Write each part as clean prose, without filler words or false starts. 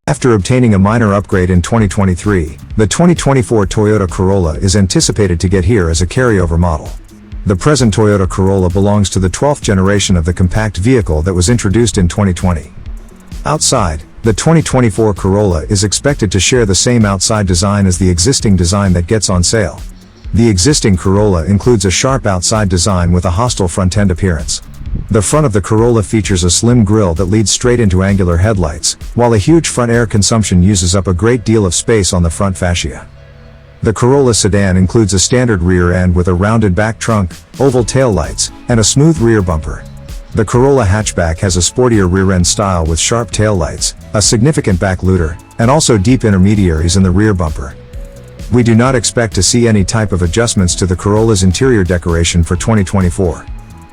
After obtaining a minor upgrade in 2023, the 2024 Toyota Corolla is anticipated to get here as a carryover model. The present Toyota Corolla belongs to the 12th generation of the compact vehicle that was introduced in 2020. Outside, the 2024 Corolla is expected to share the same outside design as the existing design that gets on sale. The existing Corolla includes a sharp outside design with a hostile front-end appearance. The front of the Corolla features a slim grille that leads straight into angular headlights, while a huge front air consumption uses up a great deal of space on the front fascia. The Corolla sedan includes a standard rear end with a rounded back trunk, oval taillights, and a smooth rear bumper. The Corolla hatchback has a sportier rear end style with sharp taillights, a significant back looter, and also deep intermediaries in the rear bumper. We do not expect to see any type of adjustments to the Corolla's interior decoration for 2024.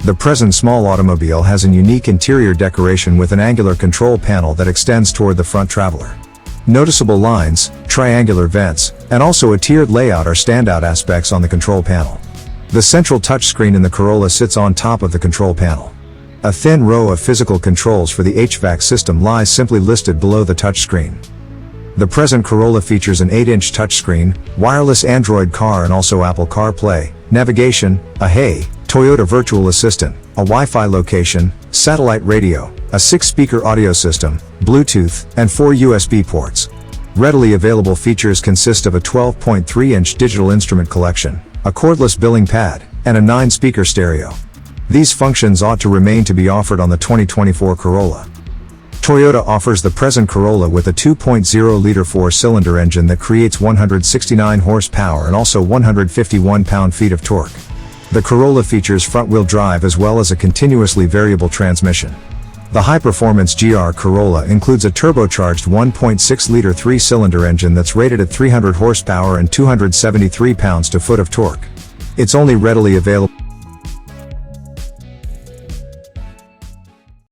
The present small automobile has a unique interior decoration with an angular control panel that extends toward the front traveler. Noticeable lines, triangular vents, and also a tiered layout are standout aspects on the control panel. The central touchscreen in the Corolla sits on top of the control panel. A thin row of physical controls for the HVAC system lies simply listed below the touchscreen. The present Corolla features an 8-inch touchscreen, wireless Android Car and also Apple CarPlay, navigation, a Hey Toyota virtual assistant, a Wi-Fi location, satellite radio, a 6-speaker audio system, Bluetooth, and 4 USB ports. Readily available features consist of a 12.3-inch digital instrument collection, a cordless billing pad, and a 9-speaker stereo. These functions ought to remain to be offered on the 2024 Corolla. Toyota offers the present Corolla with a 2.0-liter 4-cylinder engine that creates 169 horsepower and also 151 pound-feet of torque. The Corolla features front-wheel drive as well as a continuously variable transmission. The high-performance GR Corolla includes a turbocharged 1.6-liter 3-cylinder engine that's rated at 300 horsepower and 273 pounds-to-foot of torque. It's only readily available